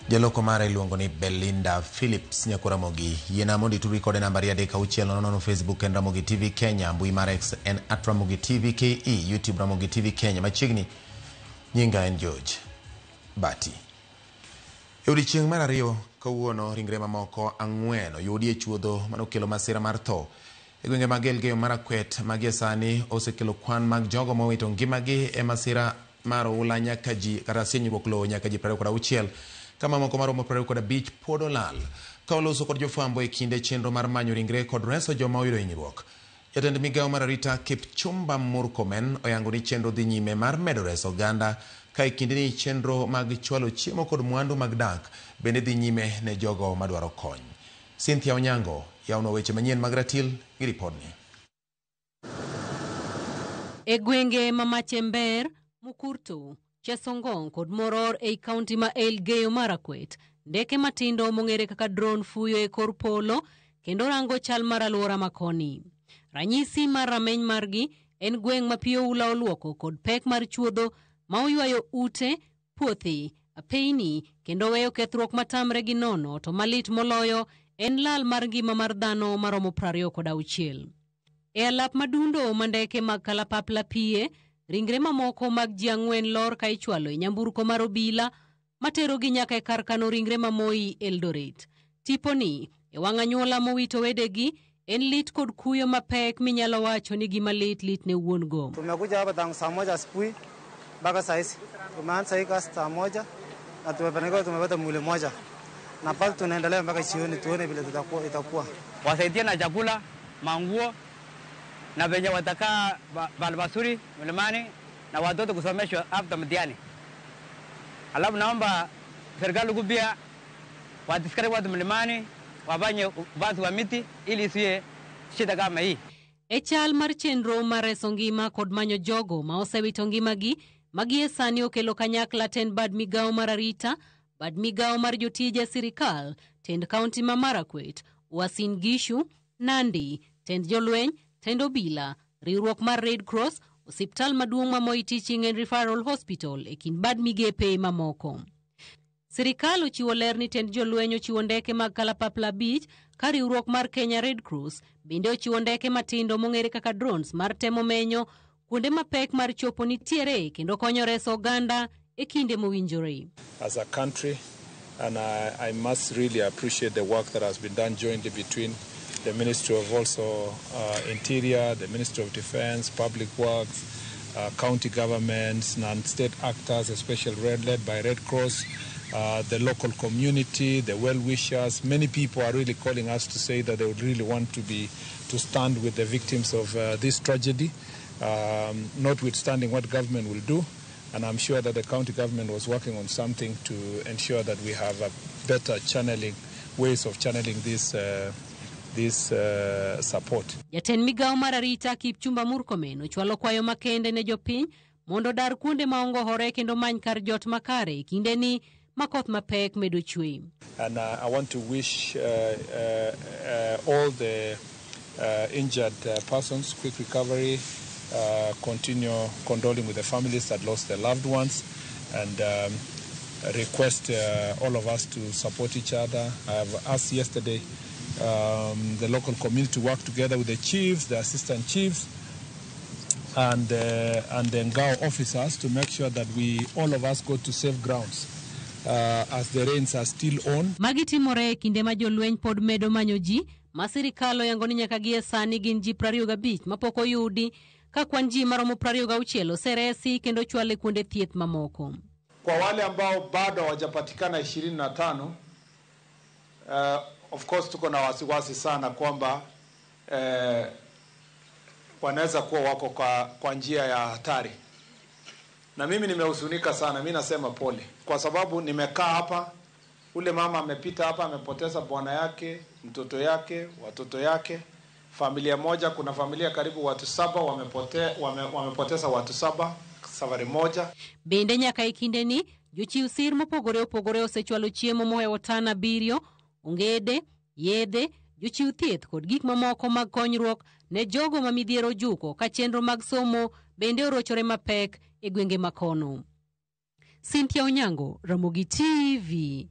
Jaloko mara iluongo ni Belinda Phillips Nyakuramogi. Yena mondi turi kode nambari adeka uchielo nono Facebook en Ramogi TV Kenya, mbui mara X en @Ramogi TV KE, YouTube Ramogi TV Kenya. Machiegni nyinga en George Bati. Odiechieng' mar ariyo kawuono ringre mamoko ang'wen oyudi e chuodho manokelo masira mar tho e gwenge mag Elgeyo Marakwet. Magie sani osekelo kwan mag jogo mowito ngimagi e masira mar oula nyaka ji kata sienyruok lowo nyaka ji 26 kama moko maromo 25 pod olal ka oloso kod jofwambo e kinde chenro mar manyo ringre kod reso joma oyudo hinyruok. Jatend migawo mar arita Kipchumba Murkomen oyango ni chenro dhi nyime mar medo reso oganda ka e kinde ni chenro mag chwalo chiemo kod mwandu mag dak bende dhi nyime ne jogo madwaro kony. Cynthia Onyango yawno weche manyien mag Ratil gi ripodni. E gwenge ma Machember, Mukurto, Chesongong kod Moror ei kaunti ma Elgeyo Marakwet, ndeke matindo mong'ere kaka drone fuyo e kor polo kendo rango chal mar alwora makoni. Ranyisi mar rameny margi en gweng' ma pio ula oluoko kod pek mar chuodho ma oywayo ute, puothi, apeini kendo weyo kethruok matamre gi nono, to malit moloyo en lal mar ngima mar dhano maromo 26. E alap madundo mandeke mag kalapapla pie, ringre mamoko mag ji 4 lor ka ichwalo e nyamburko mar obila matero gi nyaka e kar kano ringre mamoi Eldoret. Tiponi e wang' anyuola mowito wedegi en lit kod kuyo mapek minyalo wacho ni gima lit ne wuon go. Tumekuja hapa tangu saa 1 asubuhi mpaka saa hizi. Tumeanza hii kazi saa 1 na tumepata mwili moja. Na bado tunaendelea mpaka jioni tuone vile itakuwa. Wasaidia na chakula, manguo na venye watakaa balbasuri mlimani na watoto kusomeshwa after mtihani. Alafu naomba serikali kupia watisikare watu mlimani wafanye upanzi wa miti ili isiwe shida kama hii. E chal mar chenro mar reso ngima kod manyo jogo ma osewito ngimagi, magie sani okelo kanyakla tend bad migawo mar arita, bad migawo mar jotije sirikal, tend kaunti ma Marakwet, Uasin Gishu, Nandi, tend jolweny, tend obila, riwruok mar Red Cross, osiptal maduong' ma Moi Teaching and Referral Hospital e kin bad migepe mamoko. Sirikal ochiwo ler ni tend jolweny ochiwo ndeke mag kalapapla beach, ka riwruok mar Kenya Red Cross bende ochiwo ndeke matindo mong'ere kaka drones mar temo menyo kuonde mapek mar chopo nitiere kendo konyo reso oganda e kinde mowinjore. As a country, and I must really appreciate the work that has been done jointly between the Ministry of Interior, the Ministry of Defense, Public Works, county governments, non-state actors, especially led by Red Cross, the local community, the well-wishers. Many people are really calling us to say that they would really want to stand with the victims of this tragedy, notwithstanding what government will do. And I'm sure that the county government was working on something to ensure that we have a better ways of channeling this support. Jatend migawo mar arita Kipchumba Murkomen ochwalo kwayo makende ne jopiny mondo dar kuonde maongohore kendo many kar jot makare kinde ni makoth mapek medo chwe. And I want to wish all the injured persons quick recovery, continue condoling with the families that lost their loved ones, and request all of us to support each other. I have asked yesterday the local community to work together with the chiefs, the assistant chiefs, and the Ngao officers to make sure that all of us go to safe grounds as the rains are still on. Magitimore kinde ma jolweny pod medo manyo ji, ma sirikal oyango ni nyaka gie sani gin ji 25 mapok oyudi, ka kwan ji maromo 26 oseresi kendo chwale kuonde thieth mamoko. Kwa wale ambao bado hawajapatikana 25, of course tuko na wasiwasi sana kwamba wanaweza kuwa wako kwa njia ya hatari. Na mimi nimehuzunika sana, mimi nasema pole. Kwa sababu nimekaa hapa, ule mama amepita hapa, amepoteza bwana yake, mtoto yake, watoto yake, familia moja, kuna familia karibu watu 7 wamepoteza watu 7 safari moja. Bende nyaka ikinde ni jochiw sir mopogore opogore osechwalo chiemo mohewo tana 7, ongede, yedhe, jochiw thieth kod gik mamoko mag konyruok ne jogo ma midhiero juko ka chenro mag somo bende orochore mapek e gwenge makono. Cynthia Onyango, Ramogi TV.